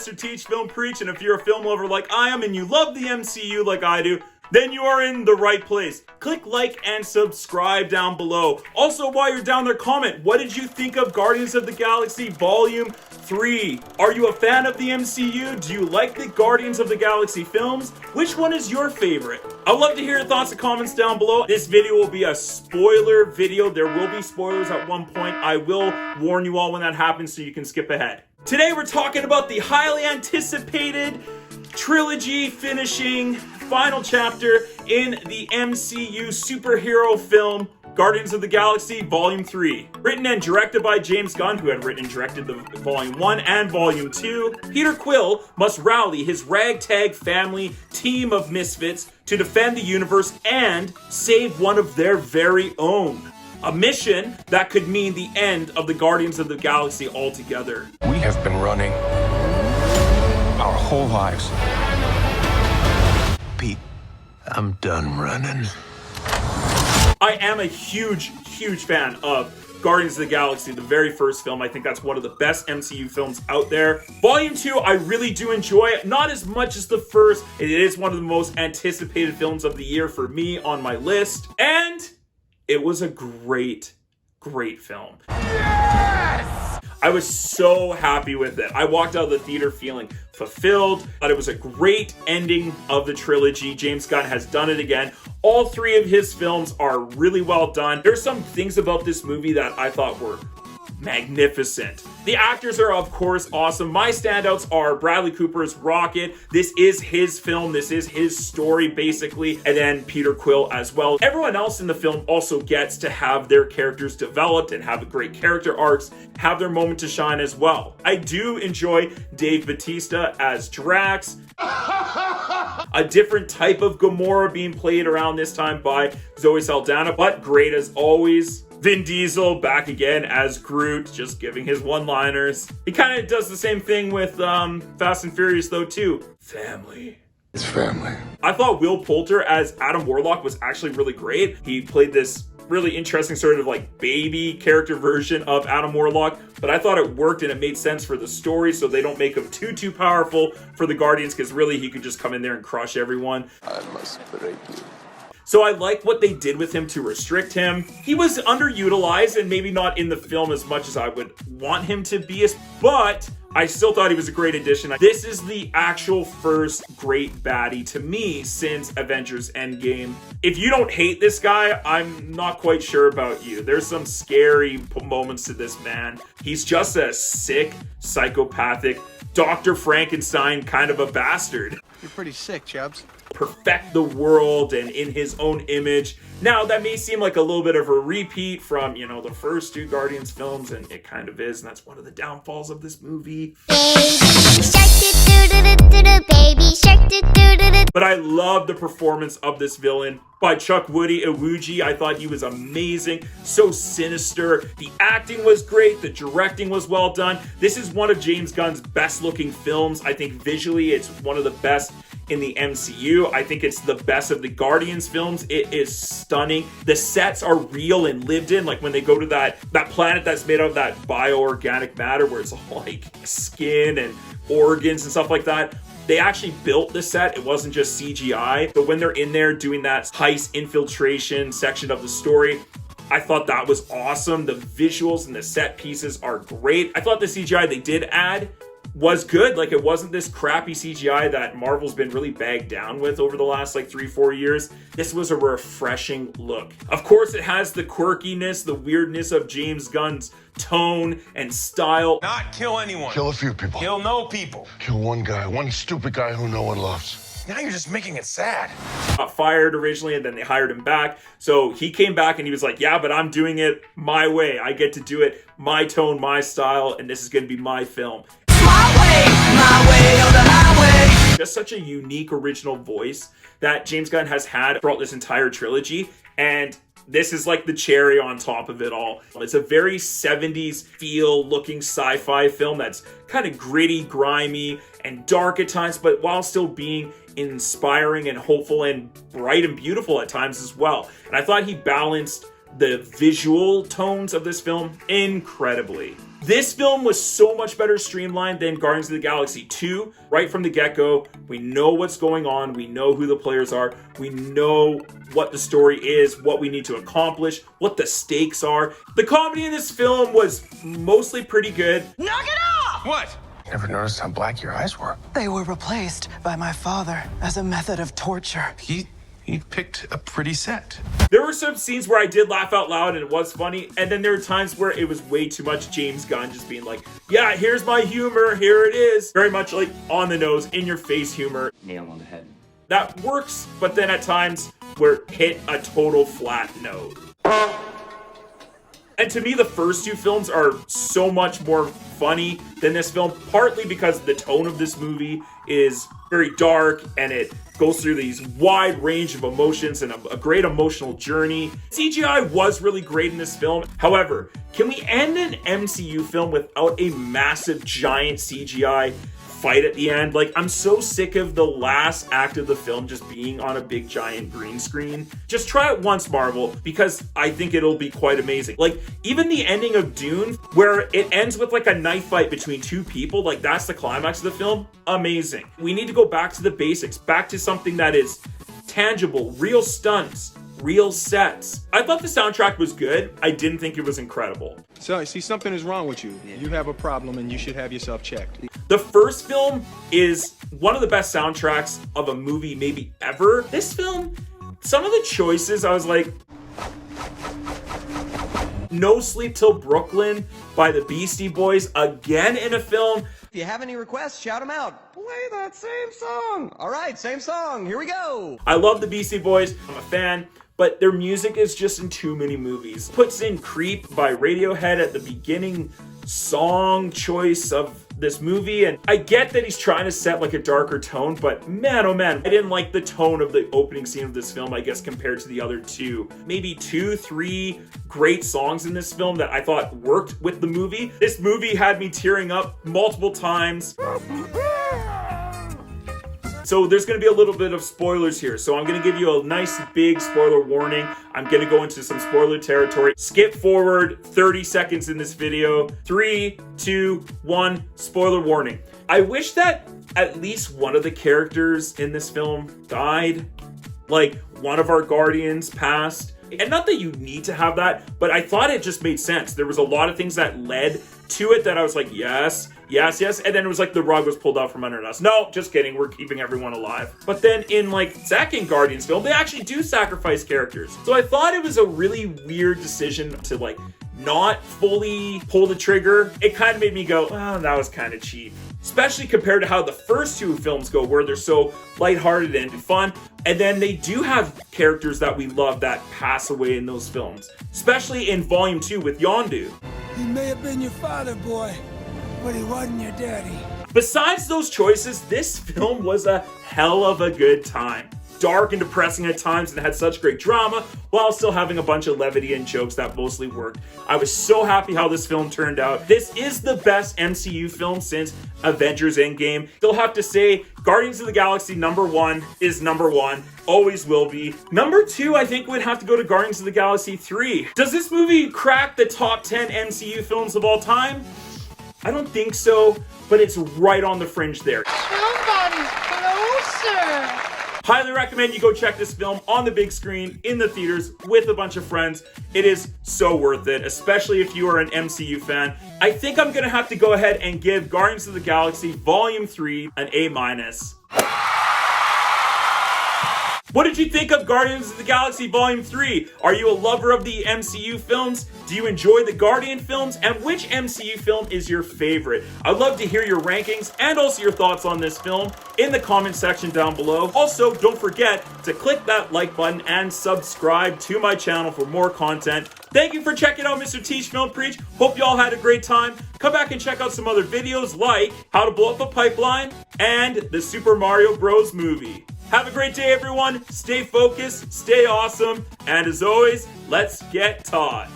Mr. Teach Film Preach, and if you're a film lover like I am and you love the MCU like I do, then you are in the right place. Click like and subscribe down below. Also, while you're down there, comment, what did you think of Guardians of the Galaxy Volume 3? Are you a fan of the MCU? Do you like the Guardians of the Galaxy films? Which one is your favorite? I'd love to hear your thoughts and comments down below. This video will be a spoiler video. There will be spoilers at one point. I will warn you all when that happens so you can skip ahead. Today we're talking about the highly anticipated trilogy finishing final chapter in the MCU superhero film Guardians of the Galaxy Volume 3. Written and directed by James Gunn, who had written and directed the Volume 1 and Volume 2, Peter Quill must rally his ragtag family team of misfits to defend the universe and save one of their very own. A mission that could mean the end of the Guardians of the Galaxy altogether. We have been running our whole lives. Pete, I'm done running. I am a huge fan of Guardians of the Galaxy, the very first film. I think that's one of the best MCU films out there. Volume 2, I really do enjoy it. Not as much as the first. It is one of the most anticipated films of the year for me on my list. And it was a great film. Yes! I was so happy with it. I walked out of the theater feeling fulfilled. Thought it was a great ending of the trilogy. James Gunn has done it again. All three of his films are really well done. There's some things about this movie that I thought were magnificent. The actors are, of course, awesome. My standouts are Bradley Cooper's Rocket. This is his film. This is his story, basically. And then Peter Quill as well. Everyone else in the film also gets to have their characters developed and have great character arcs, have their moment to shine as well. I do enjoy Dave Bautista as Drax. A different type of Gamora being played around this time by Zoe Saldana, but great as always. Vin Diesel back again as Groot, just giving his one-liners. He kind of does the same thing with Fast and Furious though too. Family. It's family. I thought Will Poulter as Adam Warlock was actually really great. He played this really interesting sort of like baby character version of Adam Warlock, but I thought it worked and it made sense for the story, so they don't make him too powerful for the Guardians, because really he could just come in there and crush everyone. I must break you. So I like what they did with him to restrict him. He was underutilized and maybe not in the film as much as I would want him to be, but I still thought he was a great addition. This is the actual first great baddie to me since Avengers Endgame. If you don't hate this guy, I'm not quite sure about you. There's some scary moments to this man. He's just a sick, psychopathic, Dr. Frankenstein kind of a bastard. You're pretty sick, Chubbs. Perfect the world and in his own image. Now, that may seem like a little bit of a repeat from, you know, the first two Guardians films, and it kind of is, and that's one of the downfalls of this movie. But I love the performance of this villain by Chukwudi Iwuji. I thought he was amazing, so sinister. The acting was great, the directing was well done. This is one of James Gunn's best looking films. I think visually it's one of the best in the MCU. I think it's the best of the Guardians films. It is stunning. The sets are real and lived in, like when they go to that planet that's made out of that bioorganic matter where it's all like skin and organs and stuff like that. They actually built the set. It wasn't just CGI. But when they're in there doing that heist infiltration section of the story, I thought that was awesome. The visuals and the set pieces are great. I thought the CGI they did add was good. Like, it wasn't this crappy CGI that Marvel's been really bagged down with over the last like 3-4 years. This was a refreshing look. Of course, it has the quirkiness, the weirdness of James Gunn's tone and style. Not kill anyone. Kill a few people. Kill no people. Kill one guy, one stupid guy who no one loves. Now you're just making it sad. Got fired originally, and then they hired him back. So he came back and he was like, yeah, but I'm doing it my way. I get to do it my tone, my style, and this is going to be my film. My way or the highway. Just such a unique original voice that James Gunn has had throughout this entire trilogy, and this is like the cherry on top of it all. It's a very 70s feel looking sci-fi film that's kind of gritty, grimy, and dark at times, but while still being inspiring and hopeful and bright and beautiful at times as well. And I thought he balanced the visual tones of this film incredibly. This film was so much better streamlined than Guardians of the Galaxy 2. Right from the get-go, we know what's going on, we know who the players are, we know what the story is, what we need to accomplish, what the stakes are. The comedy in this film was mostly pretty good. Knock it off! What? Never noticed how black your eyes were. They were replaced by my father as a method of torture. He picked a pretty set. There were some scenes where I did laugh out loud and it was funny, and then there were times where it was way too much James Gunn just being like, yeah, here's my humor, here it is. Very much like on the nose, in your face humor. Nail on the head. That works, but then at times where it hit a total flat note. And to me, the first two films are so much more funny than this film, partly because the tone of this movie is very dark and it goes through these wide range of emotions and a great emotional journey. CGI was really great in this film. However, can we end an MCU film without a massive giant CGI fight at the end? Like, I'm so sick of the last act of the film just being on a big giant green screen. Just try it once, Marvel, because I think it'll be quite amazing. Like, even the ending of Dune, where it ends with like a knife fight between two people, like that's the climax of the film, amazing. We need to go back to the basics, back to something that is tangible, real stunts, real sets. I thought the soundtrack was good. I didn't think it was incredible. So, I see something is wrong with you. You have a problem and you should have yourself checked. The first film is one of the best soundtracks of a movie maybe ever. This film, some of the choices, I was like, No Sleep Till Brooklyn by the Beastie Boys, again in a film. If you have any requests, shout them out. Play that same song. All right, same song. Here we go. I love the Beastie Boys. I'm a fan. But their music is just in too many movies. Puts in Creep by Radiohead at the beginning song choice of this movie, and I get that he's trying to set like a darker tone, but man, oh man, I didn't like the tone of the opening scene of this film, I guess, compared to the other two. Maybe 2-3 great songs in this film that I thought worked with the movie. This movie had me tearing up multiple times. So there's going to be a little bit of spoilers here. So I'm going to give you a nice big spoiler warning. I'm going to go into some spoiler territory. Skip forward 30 seconds in this video. 3, 2, 1, spoiler warning. I wish that at least one of the characters in this film died. Like one of our Guardians passed. And not that you need to have that, but I thought it just made sense. There was a lot of things that led to it that I was like, yes. And then it was like the rug was pulled out from under us. No, just kidding. We're keeping everyone alive. But then in like second Guardians film, they actually do sacrifice characters. So I thought it was a really weird decision to like not fully pull the trigger. It kind of made me go, oh, that was kind of cheap. Especially compared to how the first two films go, where they're so lighthearted and fun. And then they do have characters that we love that pass away in those films. Especially in Volume 2 with Yondu. He may have been your father, boy, but he wasn't your daddy. Besides those choices, this film was a hell of a good time. Dark and depressing at times and had such great drama while still having a bunch of levity and jokes that mostly worked. I was so happy how this film turned out. This is the best MCU film since Avengers Endgame. Still have to say, Guardians of the Galaxy #1 is #1. Always will be. #2, I think, would have to go to Guardians of the Galaxy 3. Does this movie crack the top 10 MCU films of all time? I don't think so, but it's right on the fringe there. Somebody's closer. Highly recommend you go check this film on the big screen in the theaters with a bunch of friends. It is so worth it, especially if you are an MCU fan. I think I'm gonna have to go ahead and give Guardians of the Galaxy Volume 3 an A-. What did you think of Guardians of the Galaxy Volume 3? Are you a lover of the MCU films? Do you enjoy the Guardian films? And which MCU film is your favorite? I'd love to hear your rankings and also your thoughts on this film in the comment section down below. Also, don't forget to click that like button and subscribe to my channel for more content. Thank you for checking out Mr. T's Film Preach. Hope you all had a great time. Come back and check out some other videos like How to Blow Up a Pipeline and the Super Mario Bros. Movie. Have a great day, everyone. Stay focused, stay awesome, and as always, let's get taught.